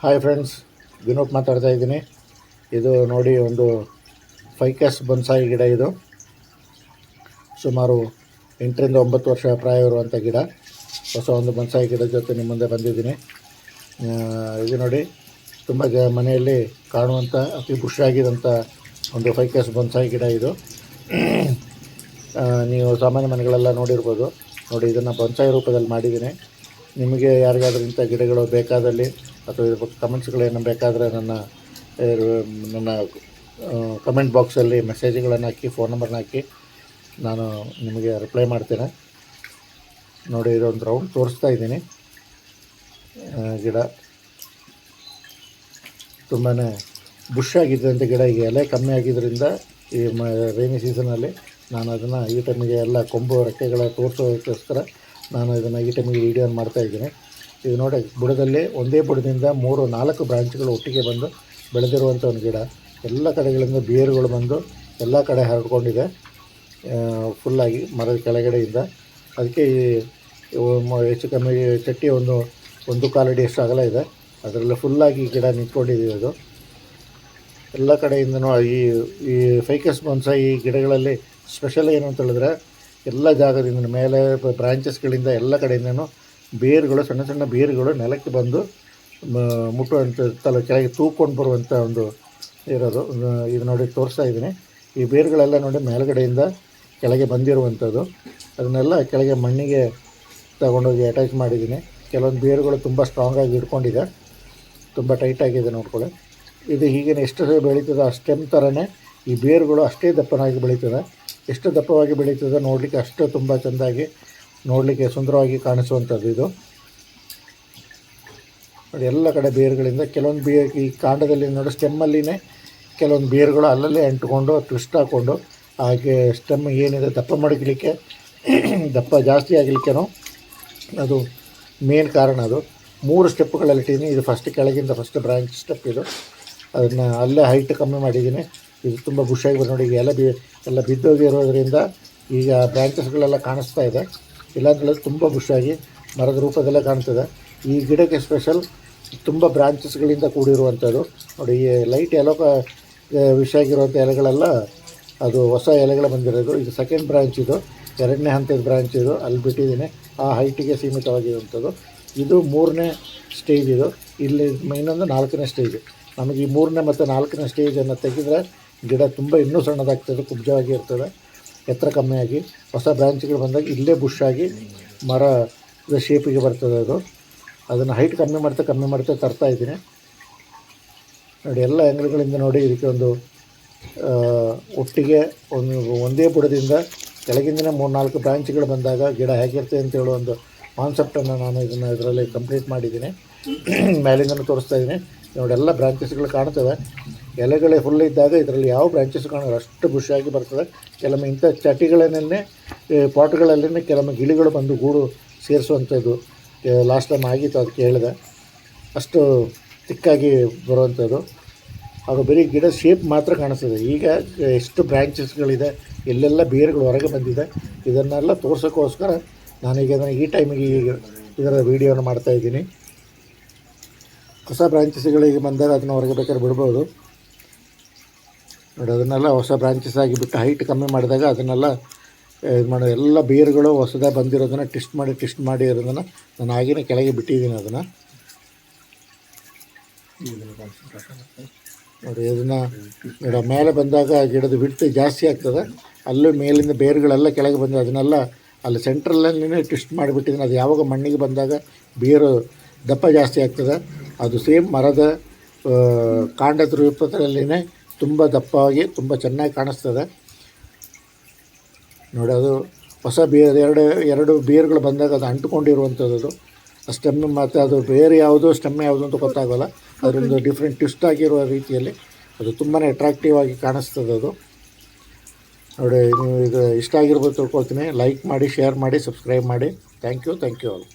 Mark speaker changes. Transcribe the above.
Speaker 1: Hi friends, Vinod ಮಾತಾಡ್ತಾ ಇದ್ದೀನಿ. ಇದು ನೋಡಿ, ಒಂದು ಫೈಕಸ್ ಬೊನ್ಸಾಯಿ ಗಿಡ. ಇದು ಸುಮಾರು 8ರಿಂದ 9 ವರ್ಷ ಪ್ರಾಯ ಇರುವಂಥ ಗಿಡ. ಹೊಸ ಒಂದು ಬೊನ್ಸಾಯಿ ಗಿಡದ ಜೊತೆ ನಿಮ್ಮ ಮುಂದೆ ಬಂದಿದ್ದೀನಿ. ಇದು ನೋಡಿ, ತುಂಬ ಮನೆಯಲ್ಲಿ ಕಾಣುವಂಥ ಅತಿ ಖುಷಿಯಾಗಿರೋಂಥ ಒಂದು ಫೈಕಸ್ ಬೊನ್ಸಾಯಿ ಗಿಡ ಇದು. ನೀವು ಸಾಮಾನ್ಯ ಮನೆಗಳೆಲ್ಲ ನೋಡಿರ್ಬೋದು. ನೋಡಿ, ಇದನ್ನು ಬೊನ್ಸಾಯಿ ರೂಪದಲ್ಲಿ ಮಾಡಿದ್ದೀನಿ. ನಿಮಗೆ ಯಾರಿಗಾದ್ರೂ ಇಂಥ ಗಿಡಗಳು ಬೇಕಾದಲ್ಲಿ ಅಥವಾ ಇದ್ರ ಬಗ್ಗೆ ಕಮೆಂಟ್ಸ್ಗಳೇನು ಬೇಕಾದರೆ ನನ್ನ ಕಮೆಂಟ್ ಬಾಕ್ಸಲ್ಲಿ ಮೆಸೇಜ್ಗಳನ್ನು ಹಾಕಿ, ಫೋನ್ ನಂಬರ್ನ ಹಾಕಿ, ನಾನು ನಿಮಗೆ ರಿಪ್ಲೈ ಮಾಡ್ತೇನೆ. ನೋಡಿ, ಇದೊಂದು ರೌಂಡ್ ತೋರಿಸ್ತಾ ಇದ್ದೀನಿ. ಗಿಡ ತುಂಬಾ ಬುಷ್ ಆಗಿದ್ದಂಥ ಗಿಡ. ಈಗ ಎಲೆ ಕಮ್ಮಿ ಆಗಿದ್ದರಿಂದ ಈ ರೈನಿ ಸೀಸನಲ್ಲಿ ನಾನು ಅದನ್ನು ಈ ಟೈಮಿಗೆ ಎಲ್ಲ ಕೊಂಬು ರೆಕ್ಕೆಗಳ ತೋರಿಸೋದಕ್ಕೋಸ್ಕರ ನಾನು ಇದನ್ನು ಈ ಟೈಮಿಗೆ ವೀಡಿಯೋನ ಮಾಡ್ತಾಯಿದ್ದೀನಿ. ಇದು ನೋಡಿ, ಬುಡದಲ್ಲಿ ಒಂದೇ ಬುಡದಿಂದ 3-4 ಬ್ರಾಂಚ್ಗಳು ಒಟ್ಟಿಗೆ ಬಂದು ಬೆಳೆದಿರುವಂಥ ಒಂದು ಗಿಡ. ಎಲ್ಲ ಕಡೆಗಳಿಂದ ಬೇರುಗಳು ಬಂದು ಎಲ್ಲ ಕಡೆ ಹರಡ್ಕೊಂಡಿದೆ ಫುಲ್ಲಾಗಿ ಮರದ ಕೆಳಗಡೆಯಿಂದ. ಅದಕ್ಕೆ ಹೆಚ್ಚು ಕಮ್ಮಿ ಚಟ್ಟಿ ಒಂದು ಕಾಲಡಿ ಅಷ್ಟು ಅಗಲ ಇದೆ. ಅದರಲ್ಲಿ ಫುಲ್ಲಾಗಿ ಗಿಡ ನಿಂತ್ಕೊಂಡಿದೆ. ಅದು ಎಲ್ಲ ಕಡೆಯಿಂದನೂ ಈ ಫೈಕಸ್ ಬೊನ್ಸಾಯಿ ಈ ಗಿಡಗಳಲ್ಲಿ ಸ್ಪೆಷಲ್ ಏನು ಅಂತ ಹೇಳಿದ್ರೆ, ಎಲ್ಲ ಜಾಗದಿಂದ ಮೇಲೆ ಬ್ರಾಂಚಸ್ಗಳಿಂದ ಎಲ್ಲ ಕಡೆಯಿಂದನೂ ಬೇರುಗಳು, ಸಣ್ಣ ಸಣ್ಣ ಬೇರುಗಳು ನೆಲಕ್ಕೆ ಬಂದು ಮುಟ್ಟುವಂಥ ಕೆಳಗೆ ತೂಕೊಂಡು ಬರುವಂಥ ಒಂದು ಇರೋದು. ಇದು ನೋಡಿ ತೋರಿಸ್ತಾ ಇದ್ದೀನಿ. ಈ ಬೇರುಗಳೆಲ್ಲ ನೋಡಿ ಮೇಲ್ಗಡೆಯಿಂದ ಕೆಳಗೆ ಬಂದಿರುವಂಥದ್ದು. ಅದನ್ನೆಲ್ಲ ಕೆಳಗೆ ಮಣ್ಣಿಗೆ ತಗೊಂಡೋಗಿ ಅಟ್ಯಾಚ್ ಮಾಡಿದ್ದೀನಿ. ಕೆಲವೊಂದು ಬೇರುಗಳು ತುಂಬ ಸ್ಟ್ರಾಂಗಾಗಿ ಹಿಡ್ಕೊಂಡಿದೆ, ತುಂಬ ಟೈಟಾಗಿದೆ. ನೋಡ್ಕೊಳ್ಳಿ, ಇದು ಹೀಗೇನೆ ಎಷ್ಟು ಬೆಳೀತದೆ ಆ ಸ್ಟೆಮ್ ಥರನೇ ಈ ಬೇರುಗಳು ಅಷ್ಟೇ ದಪ್ಪನಾಗಿ ಬೆಳೀತದೆ. ಎಷ್ಟು ದಪ್ಪವಾಗಿ ಬೆಳೀತದೆ ನೋಡಲಿಕ್ಕೆ ಅಷ್ಟು ತುಂಬ ಚೆಂದಾಗಿ, ನೋಡಲಿಕ್ಕೆ ಸುಂದರವಾಗಿ ಕಾಣಿಸುವಂಥದ್ದು ಇದು. ನೋಡಿ, ಎಲ್ಲ ಕಡೆ ಬೇರುಗಳಿಂದ ಕೆಲವೊಂದು ಈ ಕಾಂಡದಲ್ಲಿ ನೋಡಿ, ಸ್ಟೆಮ್ಮಲ್ಲಿನೇ ಕೆಲವೊಂದು ಬೇರುಗಳು ಅಲ್ಲಲ್ಲೇ ಅಂಟ್ಕೊಂಡು ಟ್ವಿಸ್ಟ್ ಹಾಕ್ಕೊಂಡು, ಹಾಗೆ ಸ್ಟೆಮ್ ಏನಿದೆ ದಪ್ಪ ಮಡಗಲಿಕ್ಕೆ, ದಪ್ಪ ಜಾಸ್ತಿ ಆಗಲಿಕ್ಕೇನೋ ಅದು ಮೇನ್ ಕಾರಣ. ಅದು 3 ಸ್ಟೆಪ್ಗಳಲ್ಲಿ ಇಟ್ಟಿದ್ದೀನಿ. ಇದು ಕೆಳಗಿಂದ ಫಸ್ಟ್ ಬ್ರಾಂಚ್ ಸ್ಟೆಪ್ ಇದು. ಅದನ್ನು ಅಲ್ಲೇ ಹೈಟ್ ಕಮ್ಮಿ ಮಾಡಿದ್ದೀನಿ. ಇದು ತುಂಬ ಬುಷಾಗಿ ಬರೋದು. ನೋಡಿ, ಎಲ್ಲ ಬಿದ್ದೋಗಿರೋದ್ರಿಂದ ಈಗ ಬ್ರಾಂಚಸ್ಗಳೆಲ್ಲ ಕಾಣಿಸ್ತಾ ಇದೆ. ಇಲ್ಲಾಂದ್ರೆ ತುಂಬ ಬುಷಾಗಿ ಮರದ ರೂಪದಲ್ಲೇ ಕಾಣ್ತದೆ. ಈ ಗಿಡಕ್ಕೆ ಸ್ಪೆಷಲ್ ತುಂಬ ಬ್ರಾಂಚಸ್ಗಳಿಂದ ಕೂಡಿರುವಂಥದ್ದು. ನೋಡಿ, ಈ ಲೈಟ್ ಎಲ್ಲೋ ವಿಷಾಗಿರುವಂಥ ಎಲೆಗಳೆಲ್ಲ ಅದು ಹೊಸ ಎಲೆಗಳು ಬಂದಿರೋದು. ಇದು ಸೆಕೆಂಡ್ ಬ್ರಾಂಚ್, ಇದು 2ನೇ ಹಂತದ ಬ್ರಾಂಚ್. ಇದು ಅಲ್ಲಿ ಬಿಟ್ಟಿದ್ದೀನಿ. ಆ ಹೈಟಿಗೆ ಸೀಮಿತವಾಗಿರುವಂಥದ್ದು. ಇದು 3ನೇ ಸ್ಟೇಜ್. ಇದು ಇಲ್ಲಿ ಇನ್ನೊಂದು 4ನೇ ಸ್ಟೇಜ್. ನಮಗೆ ಈ 3ನೇ ಮತ್ತು 4ನೇ ಸ್ಟೇಜನ್ನು ತೆಗೆದರೆ ಗಿಡ ತುಂಬ ಇನ್ನೂ ಸಣ್ಣದಾಗ್ತದೆ, ಕುಬ್ಜವಾಗಿ ಇರ್ತದೆ, ಎತ್ತರ ಕಮ್ಮಿಯಾಗಿ. ಹೊಸ ಬ್ರಾಂಚ್ಗಳು ಬಂದಾಗ ಇಲ್ಲೇ ಬುಷಾಗಿ ಮರದ ಶೇಪಿಗೆ ಬರ್ತದೆ ಅದು. ಅದನ್ನು ಹೈಟ್ ಕಮ್ಮಿ ಮಾಡ್ತಾ ತರ್ತಾ ಇದ್ದೀನಿ. ನೋಡಿ, ಎಲ್ಲ ಆ್ಯಂಗಲ್ಗಳಿಂದ ನೋಡಿ, ಇದಕ್ಕೆ ಒಂದು ಒಟ್ಟಿಗೆ ಒಂದೇ ಬುಡದಿಂದ ಕೆಳಗಿಂದನೇ 3-4 ಬ್ರಾಂಚ್ಗಳು ಬಂದಾಗ ಗಿಡ ಹೇಗಿರ್ತದೆ ಅಂತ ಹೇಳೋ ಒಂದು ಕಾನ್ಸೆಪ್ಟನ್ನು ನಾನು ಇದರಲ್ಲಿ ಕಂಪ್ಲೀಟ್ ಮಾಡಿದ್ದೀನಿ. ಮೇಲಿಂದನೂ ತೋರಿಸ್ತಾ ಇದ್ದೀನಿ. ನೋಡಿ, ಎಲ್ಲ ಬ್ರಾಂಚಸ್ಗಳು ಕಾಣ್ತವೆ. ಎಲೆಗಳೇ ಫುಲ್ ಇದ್ದಾಗ ಇದರಲ್ಲಿ ಯಾವ ಬ್ರಾಂಚಸ್ ಕಾಣೋದು ಅಷ್ಟು ಬುಷಾಗಿ ಬರ್ತದೆ. ಕೆಲವೊಮ್ಮೆ ಇಂಥ ಚಟಿಗಳನ್ನೇ ಪಾಟ್ಗಳಲ್ಲೇ ಕೆಲವೊಮ್ಮೆ ಗಿಳಿಗಳು ಬಂದು ಗೂಡು ಸೇರಿಸುವಂಥದ್ದು ಲಾಸ್ಟ್ ಟೈಮ್ ಆಗಿತ್ತು, ಅದಕ್ಕೆ ಹೇಳಿದೆ. ಅಷ್ಟು ತಿಕ್ಕಾಗಿ ಬರುವಂಥದ್ದು. ಆಗ ಬರೀ ಗಿಡ ಶೇಪ್ ಮಾತ್ರ ಕಾಣಿಸ್ತದೆ. ಈಗ ಎಷ್ಟು ಬ್ರಾಂಚಸ್ಗಳಿದೆ, ಎಲ್ಲೆಲ್ಲ ಬೇರುಗಳು ಹೊರಗೆ ಬಂದಿದೆ, ಇದನ್ನೆಲ್ಲ ತೋರ್ಸೋಕ್ಕೋಸ್ಕರ ನಾನೀಗ ಈ ಟೈಮಿಗೆ ಇದರ ವೀಡಿಯೋನ ಮಾಡ್ತಾಯಿದ್ದೀನಿ. ಹೊಸ ಬ್ರಾಂಚಸ್ಗಳಿಗೆ ಬಂದಾಗ ಅದನ್ನು ಹೊರಗೆ ಬೇಕಾದ್ರೆ ಬಿಡ್ಬೋದು. ನೋಡಿ, ಅದನ್ನೆಲ್ಲ ಹೊಸ ಬ್ರಾಂಚಸ್ ಆಗಿ ಬಿಟ್ಟು ಹೈಟ್ ಕಮ್ಮಿ ಮಾಡಿದಾಗ ಅದನ್ನೆಲ್ಲ ಇದು ಮಾಡೋದು. ಎಲ್ಲ ಬೇರುಗಳು ಹೊಸದಾಗಿ ಬಂದಿರೋದನ್ನು ಟೆಸ್ಟ್ ಮಾಡಿ ಇರೋದನ್ನು ನಾನು ಆಗಿನೇ ಕೆಳಗೆ ಬಿಟ್ಟಿದ್ದೀನಿ. ಅದನ್ನು ನೋಡಿ, ಅದನ್ನು ನೋಡಿ ಮೇಲೆ ಬಂದಾಗ ಗಿಡದ ಬಿಡ್ತು ಜಾಸ್ತಿ ಆಗ್ತದೆ. ಅಲ್ಲೂ ಮೇಲಿಂದ ಬೇರುಗಳೆಲ್ಲ ಕೆಳಗೆ ಬಂದು ಅದನ್ನೆಲ್ಲ ಅಲ್ಲಿ ಸೆಂಟ್ರಲ್ಲೇ ಟ್ವಿಸ್ಟ್ ಮಾಡಿಬಿಟ್ಟಿದ್ದೀನಿ. ಅದು ಯಾವಾಗ ಮಣ್ಣಿಗೆ ಬಂದಾಗ ಬೇರು ದಪ್ಪ ಜಾಸ್ತಿ ಆಗ್ತದೆ. ಅದು ಸೇಮ್ ಮರದ ಕಾಂಡದ ರೂಪದಲ್ಲಿನೇ ತುಂಬ ದಪ್ಪವಾಗಿ ತುಂಬ ಚೆನ್ನಾಗಿ ಕಾಣಿಸ್ತದೆ. ನೋಡಿ, ಅದು ಹೊಸ ಎರಡು ಬೇರುಗಳು ಬಂದಾಗ ಅದು ಅಂಟುಕೊಂಡಿರುವಂಥದ್ದು. ಆ ಸ್ಟೆಮ್ ಮತ್ತು ಅದು ಬೇರೆ ಯಾವುದು ಸ್ಟೆಮ್ ಯಾವುದು ಅಂತ ಗೊತ್ತಾಗೋಲ್ಲ. ಅದರೊಂದು ಡಿಫ್ರೆಂಟ್ ಟ್ವಿಸ್ಟ್ ಆಗಿರುವ ರೀತಿಯಲ್ಲಿ ಅದು ತುಂಬಾ ಅಟ್ರಾಕ್ಟಿವ್ ಆಗಿ ಕಾಣಿಸ್ತದೆ ಅದು. ನೋಡಿ, ಇದು ಇಷ್ಟ ಆಗಿರ್ಬೋದು ತಿಳ್ಕೊಳ್ತೀನಿ. ಲೈಕ್ ಮಾಡಿ, ಶೇರ್ ಮಾಡಿ, ಸಬ್ಸ್ಕ್ರೈಬ್ ಮಾಡಿ. Thank you all.